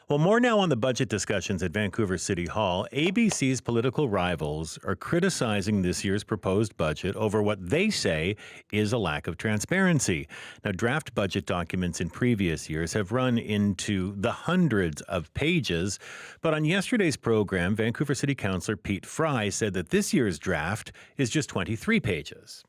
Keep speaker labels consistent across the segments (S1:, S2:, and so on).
S1: Well, more now on the budget discussions at Vancouver City Hall. ABC's political rivals are criticizing this year's proposed budget over what they say is a lack of transparency. Now, draft budget documents in previous years have run into the hundreds of pages, but on yesterday's program, Vancouver City Councillor Pete Fry said that this year's draft is just 23 pages.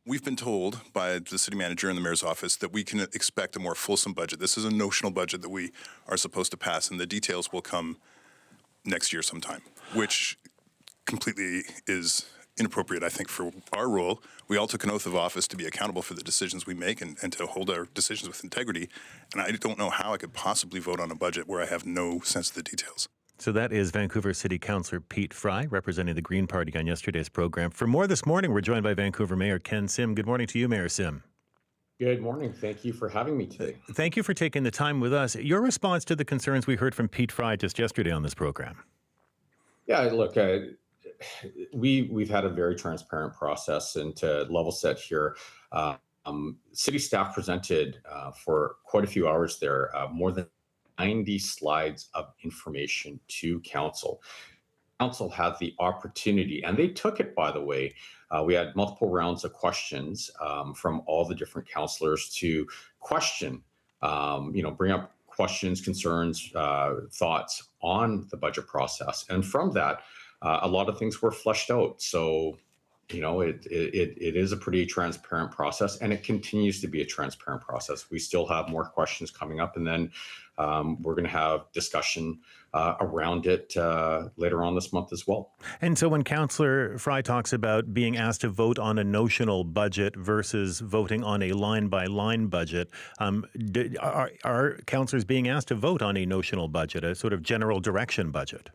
S2: We've been told by the city manager and the mayor's office that we can expect a more fulsome budget. This is a notional budget that we are supposed to pass, and the details will come next year sometime, which completely is inappropriate, I think, for our role. We all took an oath of office to be accountable for the decisions we make and to hold our decisions with integrity, and I don't know how I could possibly vote on a budget where I have no sense of the details.
S1: So that is Vancouver City Councillor Pete Fry, representing the Green Party on yesterday's program. For more this morning, we're joined by Vancouver Mayor Ken Sim. Good morning to you, Mayor Sim.
S3: Good morning. Thank you for having me today.
S1: Thank you for taking the time with us. Your response to the concerns we heard from Pete Fry just yesterday on this program.
S3: Yeah, look, we've had a very transparent process, and to level set here, city staff presented for quite a few hours there, more than 90 slides of information to council. Council had the opportunity, and they took it, by the way. We had multiple rounds of questions from all the different councillors to question, bring up questions, concerns, thoughts on the budget process. And from that, a lot of things were fleshed out. So, it is a pretty transparent process, and it continues to be a transparent process. We still have more questions coming up, and then we're going to have discussion around it later on this month as well. And
S1: so when Councillor Fry talks about being asked to vote on a notional budget versus voting on a line-by-line budget, are councillors being asked to vote on a notional budget, a sort of general direction budget?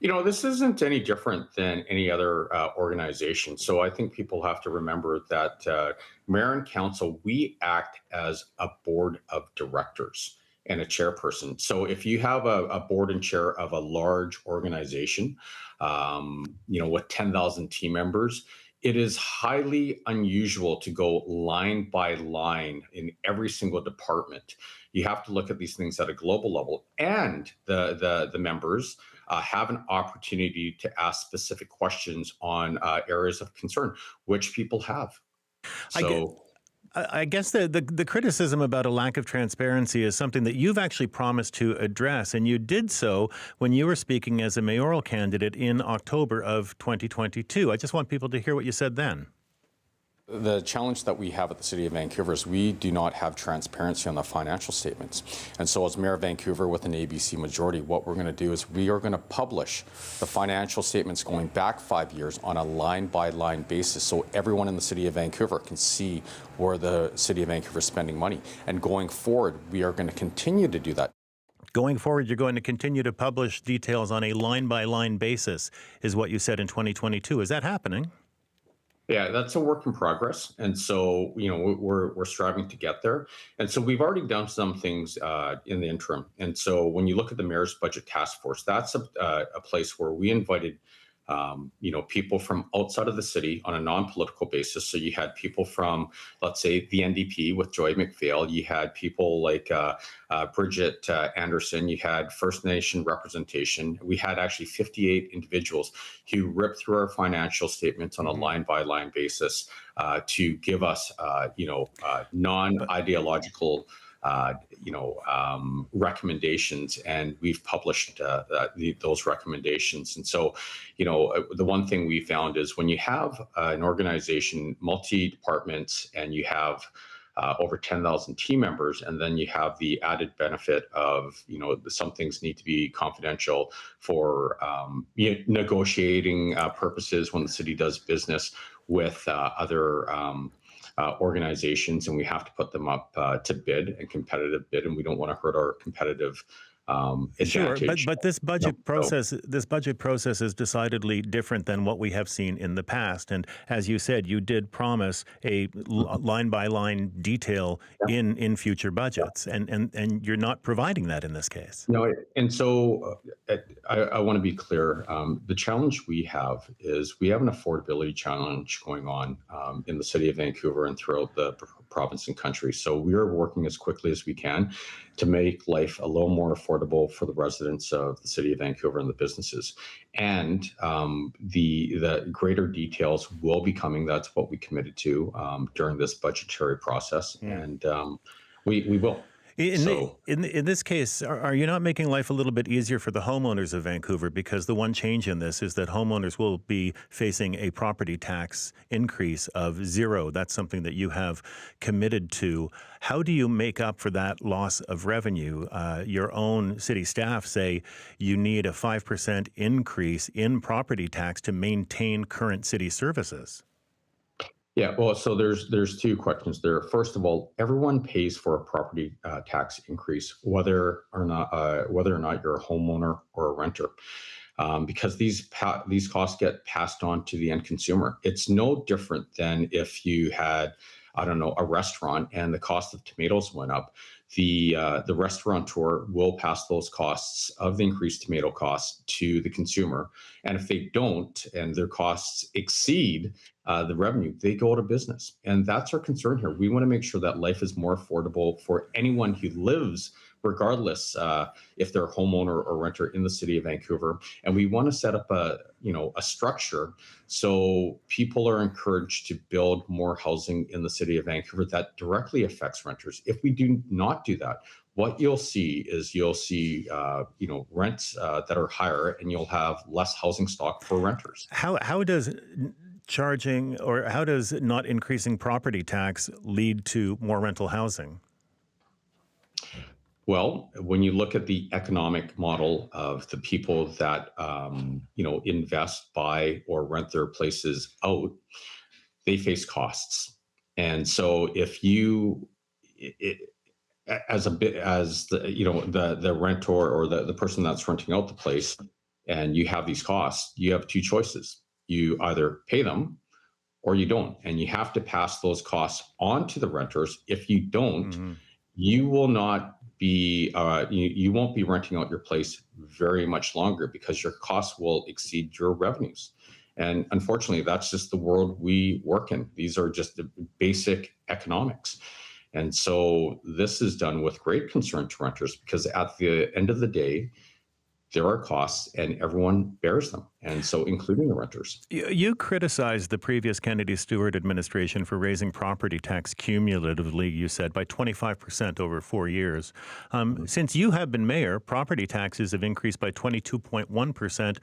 S3: This isn't any different than any other organization. So I think people have to remember that mayor and council, we act as a board of directors and a chairperson. So if you have a board and chair of a large organization, with 10,000 team members, it is highly unusual to go line by line in every single department. You have to look at these things at a global level, and the members have an opportunity to ask specific questions on areas of concern, which people have.
S1: I guess the criticism about a lack of transparency is something that you've actually promised to address, and you did so when you were speaking as a mayoral candidate in October of 2022. I just want people to hear what you said then.
S4: The challenge that we have at the City of Vancouver is we do not have transparency on the financial statements. And so as Mayor of Vancouver with an ABC majority, what we're going to do is we are going to publish the financial statements going back 5 years on a line-by-line basis, so everyone in the City of Vancouver can see where the City of Vancouver is spending money. And going forward, we are going to continue to do that.
S1: Going forward, you're going to continue to publish details on a line-by-line basis, is what you said in 2022. Is that happening?
S3: Yeah, that's a work in progress. And so, we're striving to get there. And so we've already done some things in the interim. And so when you look at the Mayor's Budget Task Force, that's a place where we invited people from outside of the city on a non-political basis. So you had people from, let's say, the NDP with Joy McPhail. You had people like Bridget Anderson. You had First Nation representation. We had actually 58 individuals who ripped through our financial statements on a line-by-line basis to give us, non-ideological recommendations, and we've published those recommendations. And so, the one thing we found is when you have an organization, multi-departments, and you have over 10,000 team members, and then you have the added benefit of, some things need to be confidential for negotiating purposes when the city does business with other organizations, and we have to put them up to bid and competitive bid, and we don't want to hurt our competitive advantage.
S1: Sure, but this budget process is decidedly different than what we have seen in the past. And as you said, you did promise a line by line detail in future budgets, and you're not providing that in this case.
S3: No, and so I want to be clear. The challenge we have is we have an affordability challenge going on in the city of Vancouver and throughout the province and country. So we are working as quickly as we can to make life a little more affordable for the residents of the city of Vancouver and the businesses. And the greater details will be coming. That's what we committed to during this budgetary process, and we will.
S1: In this case, are you not making life a little bit easier for the homeowners of Vancouver? Because the one change in this is that homeowners will be facing a property tax increase of 0. That's something that you have committed to. How do you make up for that loss of revenue? Your own city staff say you need a 5% increase in property tax to maintain current city services.
S3: Yeah, well, so there's two questions there. First of all, everyone pays for a property tax increase, whether or not you're a homeowner or a renter, because these costs get passed on to the end consumer. It's no different than if you had, I don't know, a restaurant and the cost of tomatoes went up. The restaurateur will pass those costs of the increased tomato costs to the consumer, and if they don't, and their costs exceed the revenue, they go out of business. And that's our concern here. We want to make sure that life is more affordable for anyone who lives, regardless if they're a homeowner or renter in the city of Vancouver. And we want to set up a structure so people are encouraged to build more housing in the city of Vancouver that directly affects renters. If we do not do that, what you'll see is rents that are higher, and you'll have less housing stock for renters.
S1: How does not increasing property tax lead to more rental housing?
S3: Well, when you look at the economic model of the people that invest, buy, or rent their places out, they face costs. And so, if you, as the rentor or the person that's renting out the place, and you have these costs, you have two choices. You either pay them or you don't, and you have to pass those costs on to the renters. If you don't, you will not be you won't be renting out your place very much longer, because your costs will exceed your revenues. And unfortunately, that's just the world we work in. These are just the basic economics. And so this is done with great concern to renters, because at the end of the day, there are costs and everyone bears them, and so including the renters.
S1: You criticized the previous Kennedy Stewart administration for raising property tax cumulatively, you said, by 25% over 4 years. Since you have been mayor, property taxes have increased by 22.1%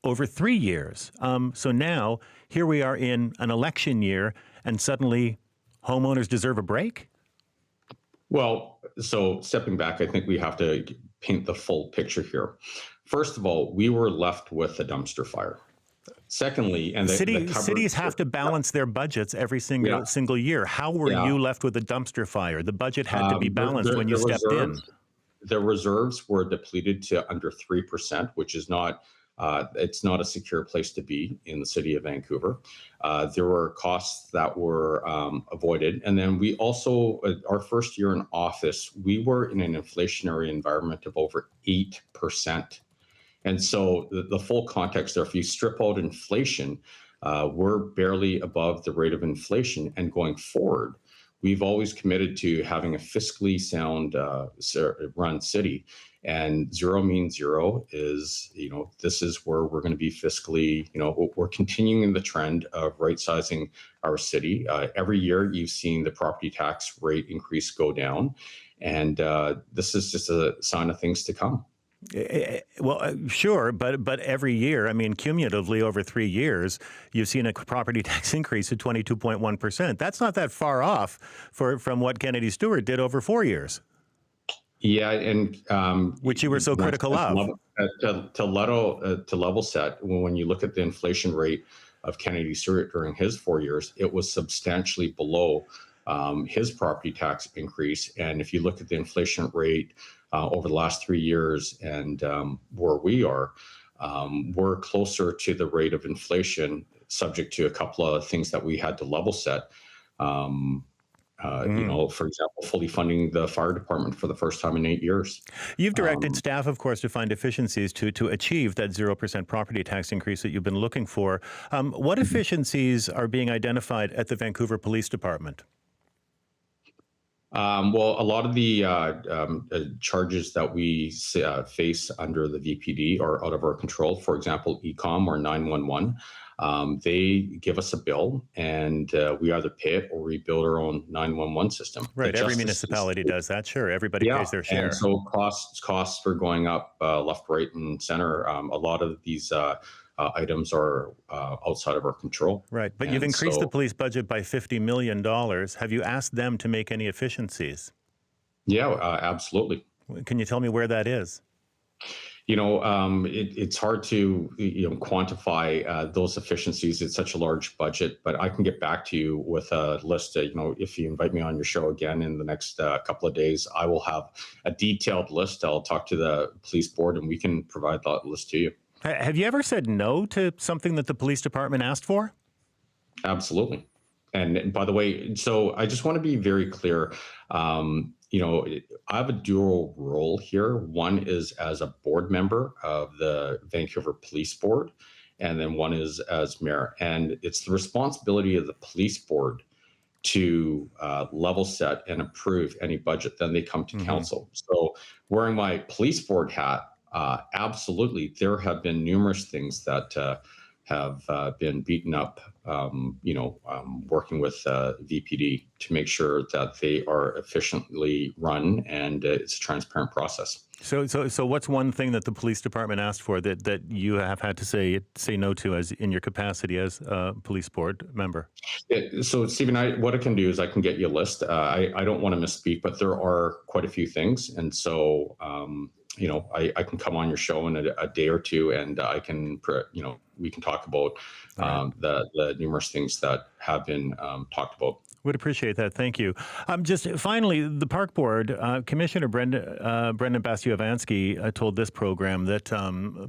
S1: over 3 years. So now, here we are in an election year, and suddenly homeowners deserve a break?
S3: Well, so stepping back, I think we have to paint the full picture here. First of all, we were left with a dumpster fire. Secondly, and
S1: cities have to balance their budgets every single year. How were you left with a dumpster fire? The budget had to be balanced when you stepped in.
S3: The reserves were depleted to under 3%, which is not it's not a secure place to be in the city of Vancouver. There were costs that were avoided. And then we also, our first year in office, we were in an inflationary environment of over 8%. And so the full context there, if you strip out inflation, we're barely above the rate of inflation. And going forward, we've always committed to having a fiscally sound run city. And zero means zero is, this is where we're going to be fiscally, we're continuing the trend of right sizing our city. Every year you've seen the property tax rate increase go down. And this is just a sign of things to come.
S1: Well, sure, but every year, I mean, cumulatively over 3 years, you've seen a property tax increase of 22.1%. That's not that far off from what Kennedy Stewart did over 4 years.
S3: Yeah, and
S1: which you were so critical of.
S3: To level set, when you look at the inflation rate of Kennedy Stewart during his 4 years, it was substantially below his property tax increase. And if you look at the inflation rate over the last 3 years and where we are, we're closer to the rate of inflation, subject to a couple of things that we had to level set. For example, fully funding the fire department for the first time in 8 years.
S1: You've directed staff, of course, to find efficiencies to achieve that 0% property tax increase that you've been looking for. What efficiencies are being identified at the Vancouver Police Department?
S3: Well, a lot of the charges that we face under the VPD are out of our control. For example, ECOM or 911. They give us a bill, and we either pay it or we build our own 911 system.
S1: Right. Every municipality does that. Sure. Everybody pays their share.
S3: And so costs are going up left, right, and center. A lot of these items are outside of our control.
S1: Right. But you've increased the police budget by $50 million. Have you asked them to make any efficiencies?
S3: Yeah, absolutely.
S1: Can you tell me where that is?
S3: It's hard to quantify those efficiencies. It's such a large budget, but I can get back to you with a list. If you invite me on your show again in the next couple of days, I will have a detailed list. I'll talk to the police board, and we can provide that list to you.
S1: Have you ever said no to something that the police department asked for?
S3: Absolutely. And by the way, so I just want to be very clear. I have a dual role here. One is as a board member of the Vancouver Police Board, and then one is as mayor. And it's the responsibility of the police board to level set and approve any budget. Then they come to council. So wearing my police board hat, absolutely, there have been numerous things that have been beaten up, working with VPD to make sure that they are efficiently run and it's a transparent process.
S1: So what's one thing that the police department asked for that you have had to say no to as in your capacity as a police board member?
S3: So Stephen, what I can do is I can get you a list. I don't want to misspeak, but there are quite a few things. And so, I can come on your show in a day or two, and I can, we can talk about the numerous things that have been talked about.
S1: Would appreciate that. Thank you. Just finally, the Park Board, Commissioner Brendan Bastiovansky told this program that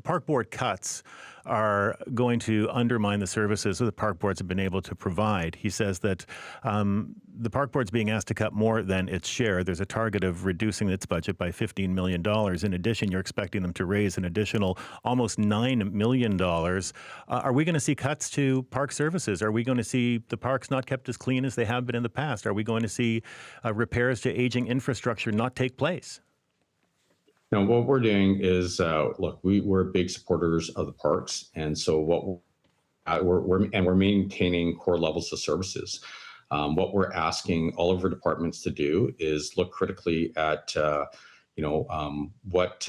S1: Park Board cuts are going to undermine the services that the Park Boards have been able to provide. He says that the Park Board's being asked to cut more than its share. There's a target of reducing its budget by $15 million. In addition, you're expecting them to raise an additional almost $9 million. Are we going to see cuts to park services? Are we going to see the parks not kept as clean as they have been in the past? Are we going to see repairs to aging infrastructure not take place?
S3: Now, what we're doing is, we're big supporters of the parks, and so we're maintaining core levels of services. What we're asking all of our departments to do is look critically at, what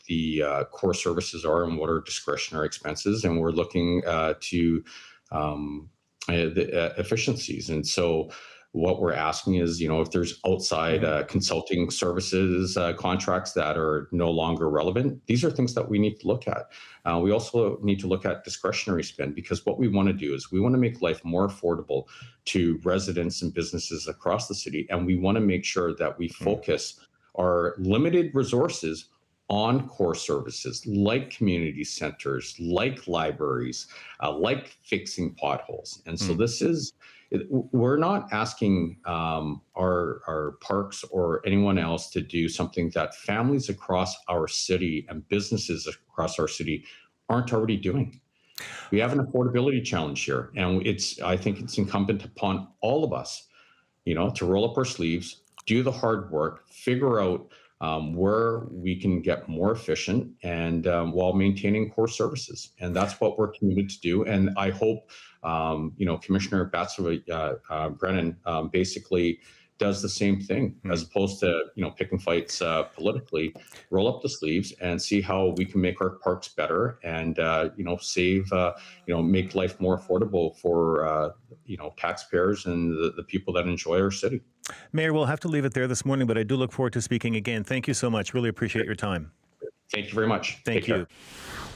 S3: the core services are and what are discretionary expenses, and we're looking to the efficiencies. And so what we're asking is, if there's outside consulting services contracts that are no longer relevant, these are things that we need to look at. We also need to look at discretionary spend, because what we want to do is we want to make life more affordable to residents and businesses across the city. And we want to make sure that we focus our limited resources on core services like community centers, like libraries, like fixing potholes. And so we're not asking our parks or anyone else to do something that families across our city and businesses across our city aren't already doing. We have an affordability challenge here, and I think it's incumbent upon all of us, to roll up our sleeves, do the hard work, figure out where we can get more efficient and while maintaining core services. And that's what we're committed to do. And I hope, Commissioner Brennan basically does the same thing, as opposed to, picking fights politically. Roll up the sleeves and see how we can make our parks better and, save, make life more affordable for, taxpayers and the people that enjoy our city.
S1: Mayor, we'll have to leave it there this morning, but I do look forward to speaking again. Thank you so much. Really appreciate your time.
S3: Thank you very much.
S1: Thank you.
S3: Take care.